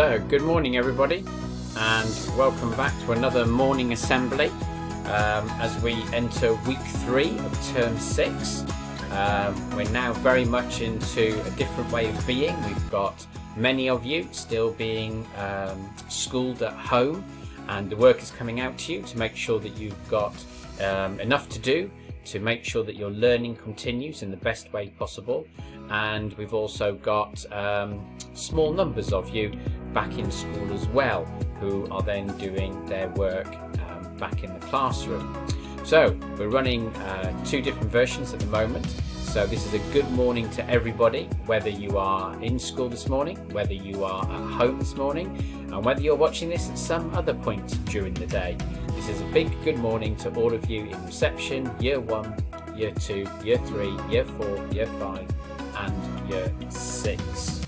So, good morning everybody, and welcome back to another morning assembly as we enter week 3 of term 6. We're now very much into a different way of being. We've got many of you still being schooled at home, and the work is coming out to you to make sure that you've got enough to do to make sure that your learning continues in the best way possible. And we've also got small numbers of you back in school as well, who are then doing their work back in the classroom. So we're running 2 different versions at the moment. So this is a good morning to everybody, whether you are in school this morning, whether you are at home this morning, and whether you're watching this at some other point during the day. This is a big good morning to all of you in reception, year 1, year 2, year 3, year 4, year 5 and year 6.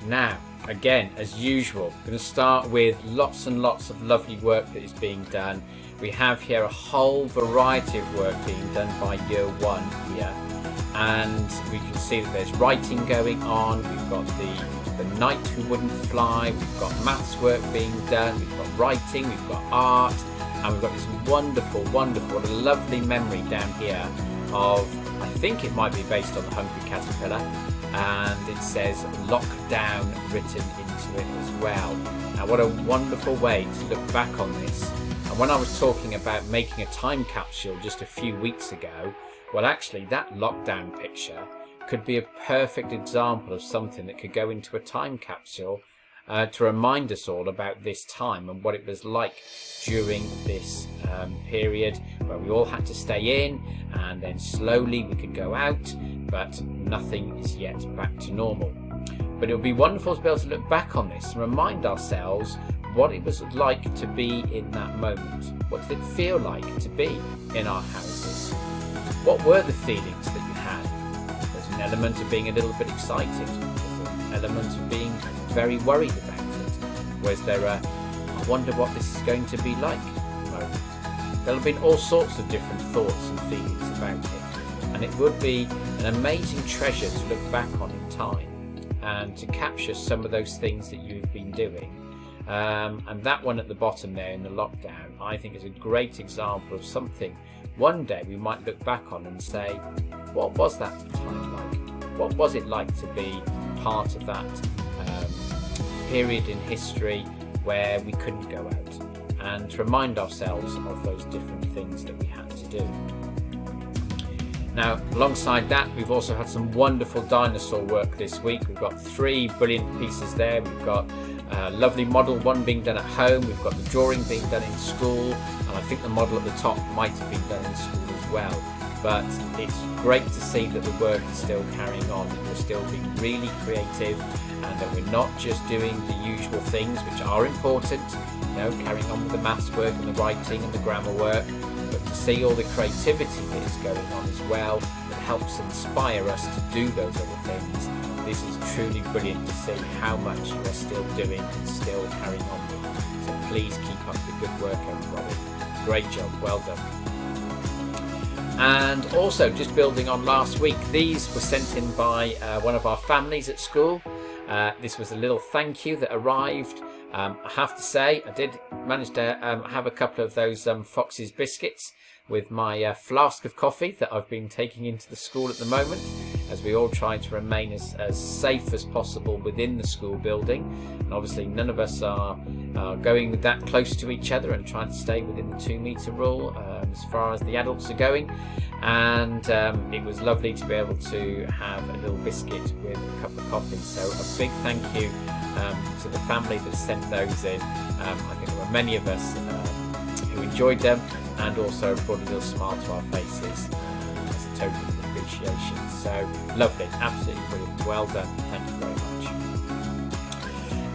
Now, again, as usual, I'm going to start with lots and lots of lovely work that is being done. We have here a whole variety of work being done by year 1 here, and we can see that there's writing going on. We've got the knight who wouldn't fly, we've got maths work being done, we've got writing, we've got art, and we've got this wonderful, what a lovely memory down here of, I think it might be based on the Hungry Caterpillar, and it says lockdown written into it as well. Now what a wonderful way to look back on this. And when I was talking about making a time capsule just a few weeks ago, well actually that lockdown picture could be a perfect example of something that could go into a time capsule to remind us all about this time and what it was like during this period where we all had to stay in, and then slowly we could go out, but nothing is yet back to normal. But it would be wonderful to be able to look back on this and remind ourselves what it was like to be in that moment. What did it feel like to be in our houses? What were the feelings that you had? There's an element of being a little bit excited. There's an element of being very worried about it. Was there a, I wonder what this is going to be like moment? There'll have been all sorts of different thoughts and feelings about it. And it would be an amazing treasure to look back on in time and to capture some of those things that you've been doing. And that one at the bottom there in the lockdown, I think is a great example of something one day we might look back on and say, what was that time like? What was it like to be part of that period in history where we couldn't go out, and to remind ourselves of those different things that we had to do. Now, alongside that, we've also had some wonderful dinosaur work this week. We've got 3 brilliant pieces there. We've got a lovely model, one being done at home. We've got the drawing being done in school, and I think the model at the top might have been done in school as well. But it's great to see that the work is still carrying on, that we're still being really creative, and that we're not just doing the usual things, which are important, you know, carrying on with the maths work and the writing and the grammar work, but to see all the creativity that is going on as well, that helps inspire us to do those other things. This is truly brilliant to see how much you are still doing and still carrying on with. So please keep up the good work, everybody. Great job, well done. And also, just building on last week, these were sent in by one of our families at school. This was a little thank you that arrived. I have to say, I did manage to have a couple of those Fox's biscuits with my flask of coffee that I've been taking into the school at the moment, as we all try to remain as safe as possible within the school building. And obviously none of us are going that close to each other and trying to stay within the 2-metre rule as far as the adults are going. And it was lovely to be able to have a little biscuit with a cup of coffee. So a big thank you to the family that sent those in. I think there were many of us who enjoyed them and also brought a little smile to our faces as a token of appreciation. So lovely, absolutely brilliant, well done, thank you very much.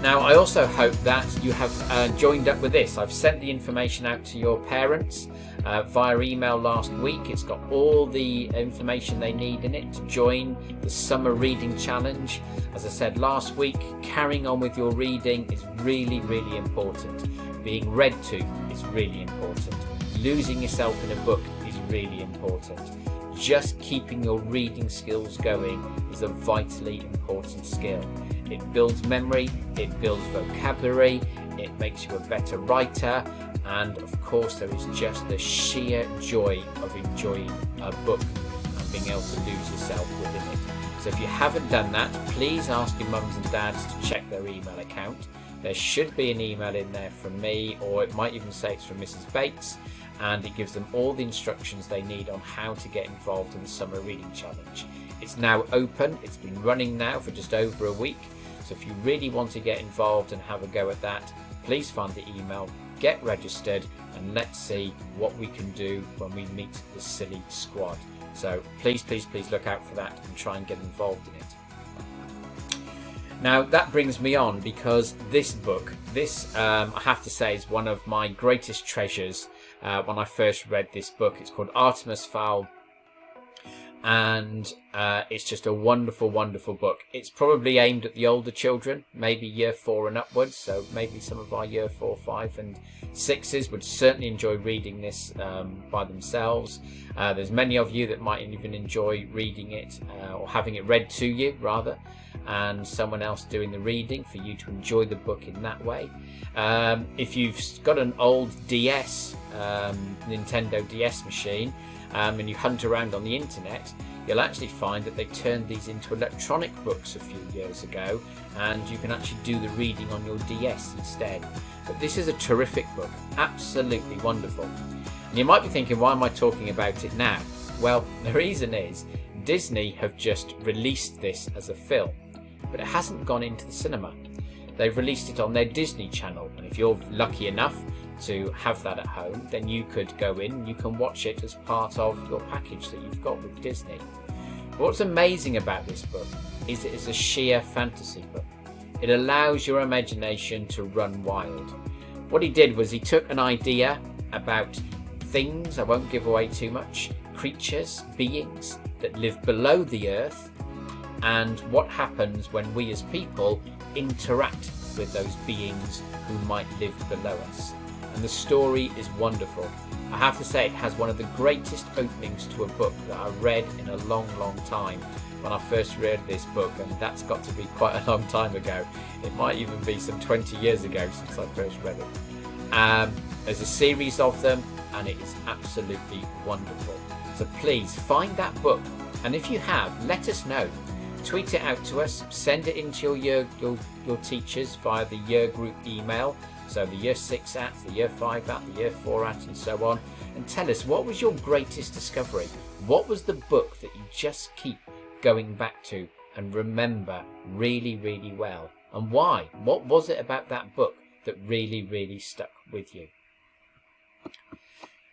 Now I also hope that you have joined up with this. I've sent the information out to your parents via email last week. It's got all the information they need in it to join the summer reading challenge. As I said last week, carrying on with your reading is really, really important. Being read to is really important. Losing yourself in a book is really important. just keeping your reading skills going is a vitally important skill. It builds memory, it builds vocabulary, it makes you a better writer, and of course there is just the sheer joy of enjoying a book and being able to lose yourself within it. So if you haven't done that, please ask your mums and dads to check their email account. There should be an email in there from me, or it might even say it's from Mrs. Bates, and it gives them all the instructions they need on how to get involved in the Summer Reading Challenge. It's now open, it's been running now for just over a week, so if you really want to get involved and have a go at that, please find the email, get registered, and let's see what we can do when we meet the silly squad. So please look out for that and try and get involved in it. Now that brings me on, because this book, I have to say, is one of my greatest treasures. When I first read this book, it's called Artemis Fowl, and it's just a wonderful book. It's probably aimed at the older children, maybe year 4 and upwards, so maybe some of our year 4, 5 and 6s would certainly enjoy reading this by themselves. There's many of you that might even enjoy reading it, or having it read to you rather, and someone else doing the reading for you to enjoy the book in that way. If you've got an old DS, Nintendo DS machine, and you hunt around on the internet, you'll actually find that they turned these into electronic books a few years ago, and you can actually do the reading on your DS instead. But this is a terrific book, absolutely wonderful. And you might be thinking, why am I talking about it now? Well, the reason is Disney have just released this as a film, but it hasn't gone into the cinema. They've released it on their Disney Channel, and if you're lucky enough to have that at home, then you could go in and you can watch it as part of your package that you've got with Disney. But what's amazing about this book is it is a sheer fantasy book. It allows your imagination to run wild. What he did was he took an idea about things, I won't give away too much, creatures, beings that live below the earth, and what happens when we as people interact with those beings who might live below us. And the story is wonderful. I have to say, it has one of the greatest openings to a book that I read in a long time when I first read this book, and that's got to be quite a long time ago. It might even be some 20 years ago since I first read it. There's a series of them, and it is absolutely wonderful. So please find that book, and if you have, let us know. Tweet it out to us, send it into your teachers via the year group email, so the year 6 at, the year 5 at, the year 4 at, and so on, and tell us, what was your greatest discovery? What was the book that you just keep going back to and remember really well, and why? What was it about that book that really stuck with you?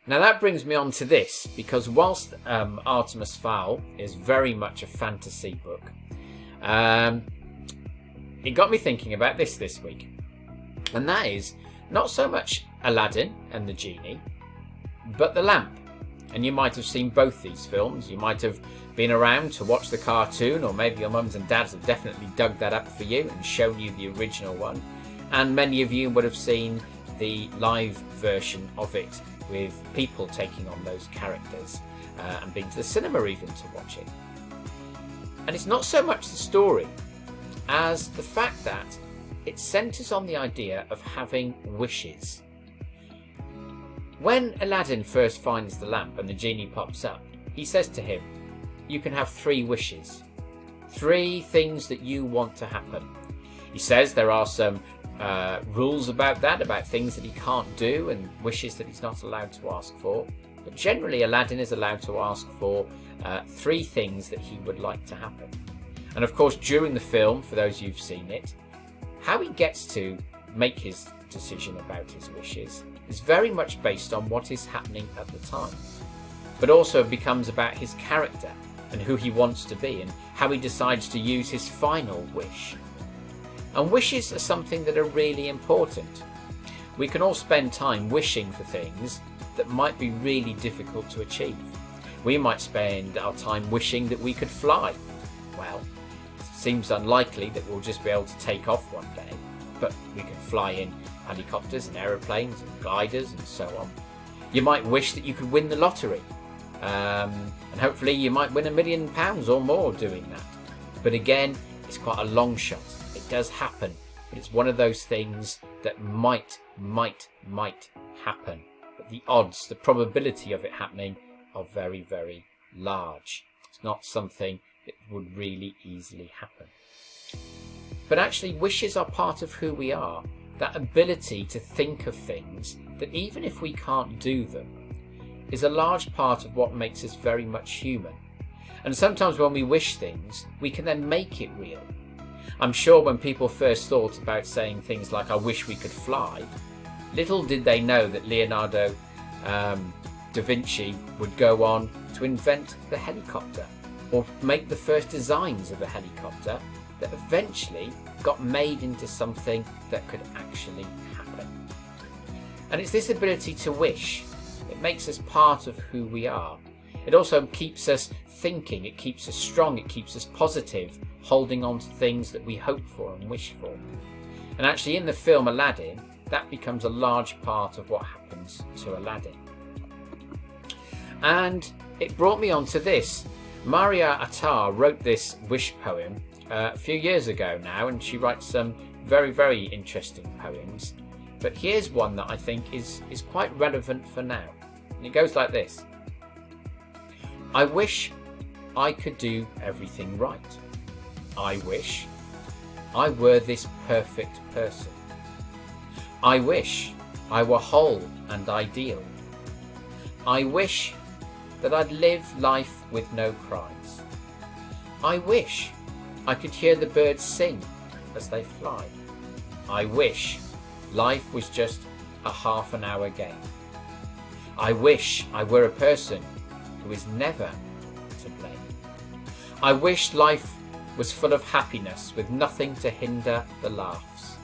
Now that brings me on to this, because whilst Artemis Fowl is very much a fantasy book, it got me thinking about this week, and that is not so much Aladdin and the genie, but the lamp. And you might have seen both these films. You might have been around to watch the cartoon, or maybe your mums and dads have definitely dug that up for you and shown you the original one, and many of you would have seen the live version of it with people taking on those characters, and been to the cinema even to watch it. And it's not so much the story as the fact that it centres on the idea of having wishes. When Aladdin first finds the lamp and the genie pops up, he says to him, you can have 3 wishes, 3 things that you want to happen. He says there are some rules about that, about things that he can't do and wishes that he's not allowed to ask for. But generally Aladdin is allowed to ask for 3 things that he would like to happen. And of course during the film, for those who've seen it, how he gets to make his decision about his wishes is very much based on what is happening at the time. But also it becomes about his character and who he wants to be and how he decides to use his final wish. And wishes are something that are really important. We can all spend time wishing for things that might be really difficult to achieve. We might spend our time wishing that we could fly. Well, it seems unlikely that we'll just be able to take off one day, but we can fly in helicopters and aeroplanes and gliders and so on. You might wish that you could win the lottery. and hopefully you might win £1 million or more doing that. But again, it's quite a long shot. It does happen, but it's one of those things that might happen. But the odds, the probability of it happening are very, very large. It's not something that would really easily happen. But actually, wishes are part of who we are. That ability to think of things that even if we can't do them is a large part of what makes us very much human. And sometimes when we wish things, we can then make it real. I'm sure when people first thought about saying things like, I wish we could fly, little did they know that Leonardo da Vinci would go on to invent the helicopter, or make the first designs of a helicopter that eventually got made into something that could actually happen. And it's this ability to wish. It makes us part of who we are. It also keeps us thinking, it keeps us strong, it keeps us positive, holding on to things that we hope for and wish for. And actually in the film Aladdin, that becomes a large part of what happens to Aladdin. And it brought me on to this. Maria Attar wrote this wish poem a few years ago now, and she writes some very, very interesting poems. But here's one that I think is quite relevant for now. And it goes like this. I wish I could do everything right. I wish I were this perfect person. I wish I were whole and ideal. I wish that I'd live life with no cries. I wish I could hear the birds sing as they fly. I wish life was just a half an hour game. I wish I were a person who is never to blame. I wish life was full of happiness with nothing to hinder the laughs.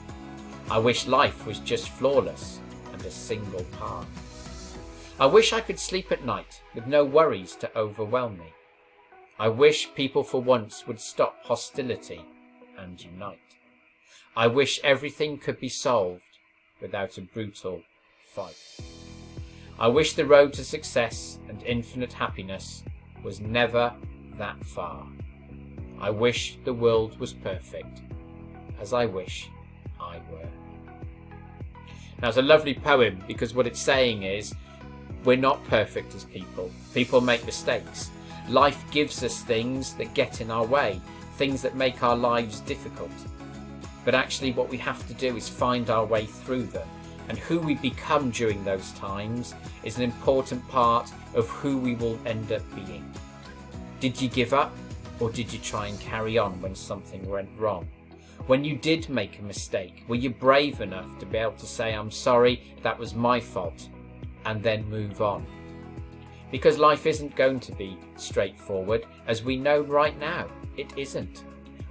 I wish life was just flawless and a single path. I wish I could sleep at night with no worries to overwhelm me. I wish people for once would stop hostility and unite. I wish everything could be solved without a brutal fight. I wish the road to success and infinite happiness was never that far. I wish the world was perfect, as I wish I were. Now it's a lovely poem because what it's saying is we're not perfect as people. People make mistakes. Life gives us things that get in our way, things that make our lives difficult. But actually what we have to do is find our way through them. And who we become during those times is an important part of who we will end up being. Did you give up, or did you try and carry on when something went wrong? When you did make a mistake, were you brave enough to be able to say, I'm sorry, that was my fault, and then move on? Because life isn't going to be straightforward, as we know right now, it isn't.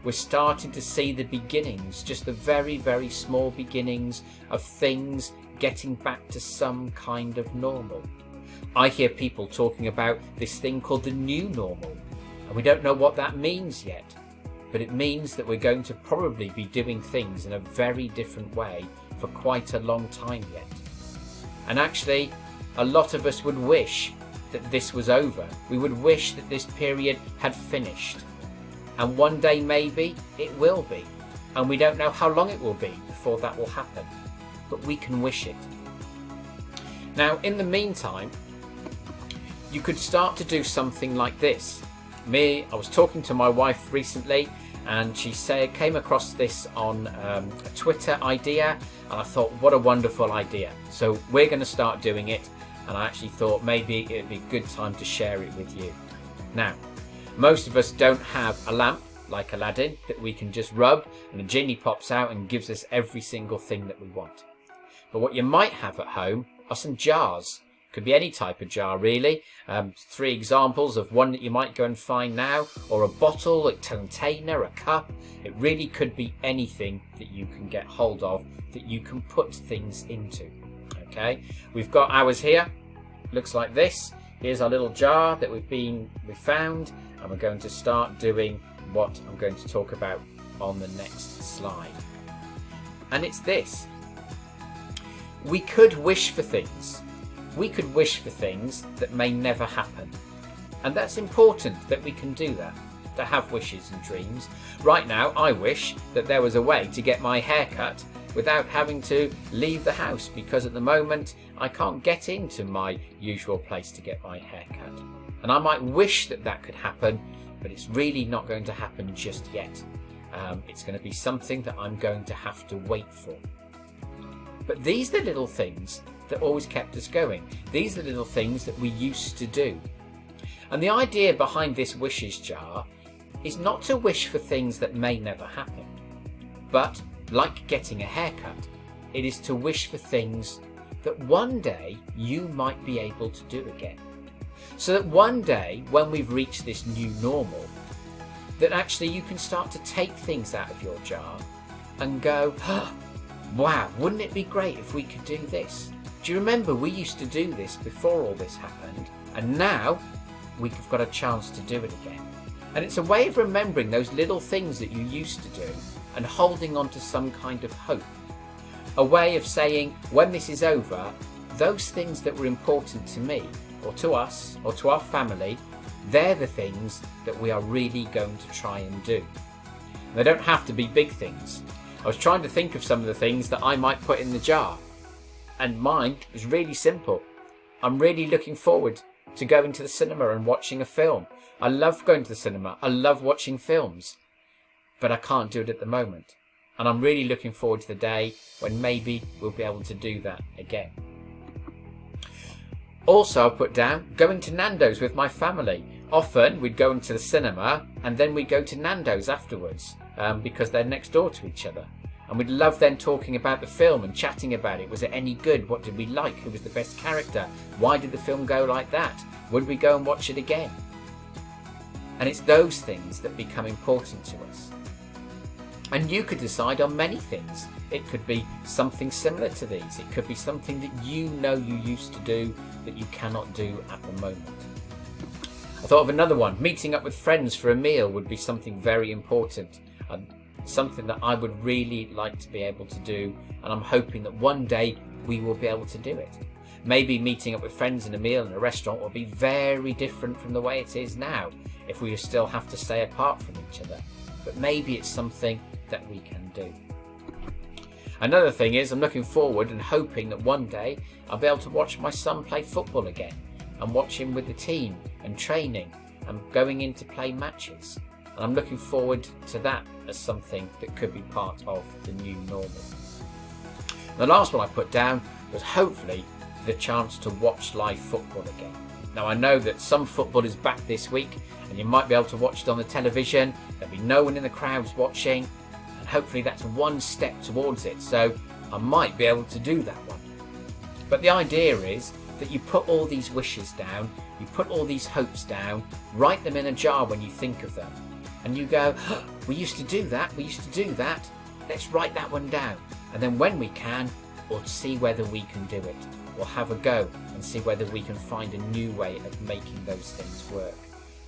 We're starting to see the beginnings, just the very, very small beginnings of things getting back to some kind of normal. I hear people talking about this thing called the new normal, and we don't know what that means yet. But it means that we're going to probably be doing things in a very different way for quite a long time yet. And actually, a lot of us would wish that this was over. We would wish that this period had finished. And one day maybe it will be. And we don't know how long it will be before that will happen. But we can wish it. Now, in the meantime, you could start to do something like this. I was talking to my wife recently, and she came across this on a Twitter idea, and I thought, what a wonderful idea. So we're going to start doing it, and I actually thought maybe it'd be a good time to share it with you. Now, most of us don't have a lamp like Aladdin that we can just rub and the genie pops out and gives us every single thing that we want. But what you might have at home are some jars. Could be any type of jar really. 3 examples of one that you might go and find now, or a bottle, a container, a cup. It really could be anything that you can get hold of that you can put things into. Okay, we've got ours here. Looks like this. Here's our little jar that we found, and we're going to start doing what I'm going to talk about on the next slide. And it's this. We could wish for things. We could wish for things that may never happen. And that's important that we can do that, to have wishes and dreams. Right now, I wish that there was a way to get my hair cut without having to leave the house, because at the moment I can't get into my usual place to get my hair cut. And I might wish that that could happen, but it's really not going to happen just yet. It's going to be something that I'm going to have to wait for. But these are the little things that always kept us going. These are the little things that we used to do. And the idea behind this wishes jar is not to wish for things that may never happen, but like getting a haircut, it is to wish for things that one day you might be able to do again. So that one day, when we've reached this new normal, that actually you can start to take things out of your jar and go, oh, wow, wouldn't it be great if we could do this? Do you remember we used to do this before all this happened, and now we've got a chance to do it again? And it's a way of remembering those little things that you used to do and holding on to some kind of hope. A way of saying, when this is over, those things that were important to me, or to us, or to our family, they're the things that we are really going to try and do. And they don't have to be big things. I was trying to think of some of the things that I might put in the jar, and mine is really simple. I'm really looking forward to going to the cinema and watching a film. I love going to the cinema. I love watching films, but I can't do it at the moment. And I'm really looking forward to the day when maybe we'll be able to do that again. Also, I put down going to Nando's with my family. Often we'd go into the cinema and then we'd go to Nando's afterwards, because they're next door to each other. And we'd love then talking about the film and chatting about it. Was it any good? What did we like? Who was the best character? Why did the film go like that? Would we go and watch it again? And it's those things that become important to us. And you could decide on many things. It could be something similar to these. It could be something that you know you used to do that you cannot do at the moment. I thought of another one. Meeting up with friends for a meal would be something very important. Something that I would really like to be able to do, and I'm hoping that one day we will be able to do it. Maybe meeting up with friends in a meal in a restaurant will be very different from the way it is now, if we still have to stay apart from each other. But maybe it's something that we can do. Another thing is, I'm looking forward and hoping that one day I'll be able to watch my son play football again, and watch him with the team and training and going in to play matches. And I'm looking forward to that as something that could be part of the new normal. The last one I put down was hopefully the chance to watch live football again. Now, I know that some football is back this week and you might be able to watch it on the television. There'll be no one in the crowds watching, and hopefully that's one step towards it. So I might be able to do that one. But the idea is that you put all these wishes down, you put all these hopes down, write them in a jar when you think of them. And you go, oh, we used to do that, we used to do that, let's write that one down. And then when we can, we'll see whether we can do it. We'll have a go and see whether we can find a new way of making those things work.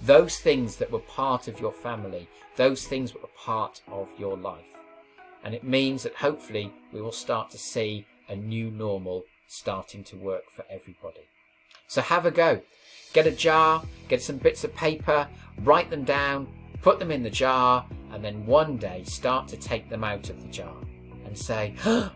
Those things that were part of your family, those things that were part of your life. And it means that hopefully we will start to see a new normal starting to work for everybody. So have a go. Get a jar, get some bits of paper, write them down, put them in the jar, and then one day start to take them out of the jar and say, oh,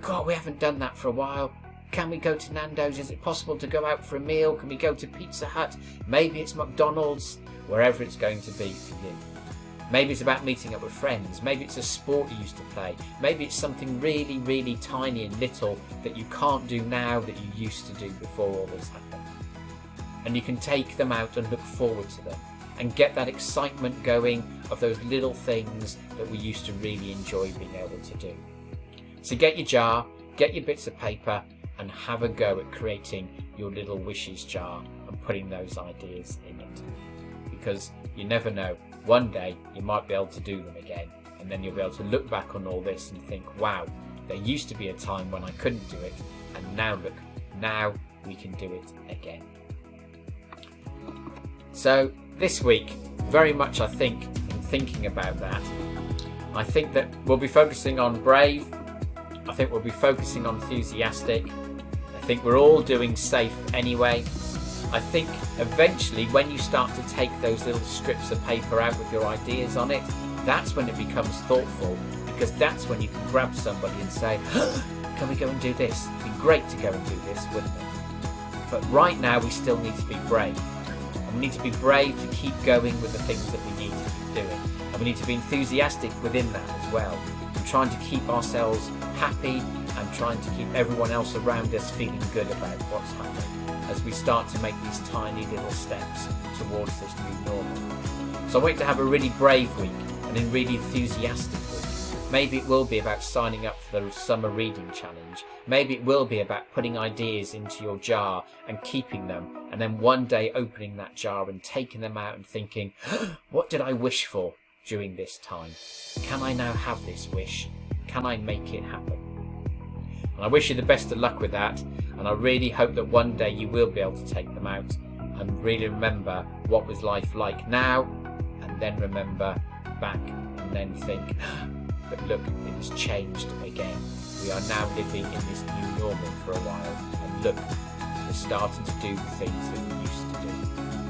God, we haven't done that for a while. Can we go to Nando's? Is it possible to go out for a meal? Can we go to Pizza Hut? Maybe it's McDonald's, wherever it's going to be for you. Maybe it's about meeting up with friends. Maybe it's a sport you used to play. Maybe it's something really, really tiny and little that you can't do now that you used to do before all this happened. And you can take them out and look forward to them and get that excitement going of those little things that we used to really enjoy being able to do. So get your jar, get your bits of paper, and have a go at creating your little wishes jar and putting those ideas in it. Because you never know, one day you might be able to do them again, and then you'll be able to look back on all this and think, wow, there used to be a time when I couldn't do it, and now look, now we can do it again. So this week, very much I think, in thinking about that, I think that we'll be focusing on brave, I think we'll be focusing on enthusiastic, I think we're all doing safe anyway, I think eventually when you start to take those little strips of paper out with your ideas on it, that's when it becomes thoughtful, because that's when you can grab somebody and say, can we go and do this? It'd be great to go and do this, wouldn't it? But right now we still need to be brave. And we need to be brave to keep going with the things that we need to keep doing. And we need to be enthusiastic within that as well. And trying to keep ourselves happy and trying to keep everyone else around us feeling good about what's happening as we start to make these tiny little steps towards this new normal. So I want you to have a really brave week and a really enthusiastic week. Maybe it will be about signing up for the summer reading challenge. Maybe it will be about putting ideas into your jar and keeping them, and then one day opening that jar and taking them out and thinking, what did I wish for during this time? Can I now have this wish? Can I make it happen? And I wish you the best of luck with that, and I really hope that one day you will be able to take them out and really remember what was life like now, and then remember back and then think, but look, it has changed again. We are now living in this new normal for a while, and look, we're starting to do the things that we used to do.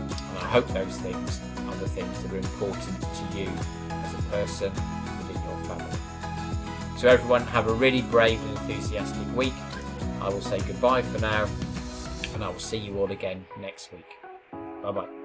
And I hope those things are the things that are important to you as a person within your family. So everyone, have a really brave and enthusiastic week. I will say goodbye for now, and I will see you all again next week. Bye bye.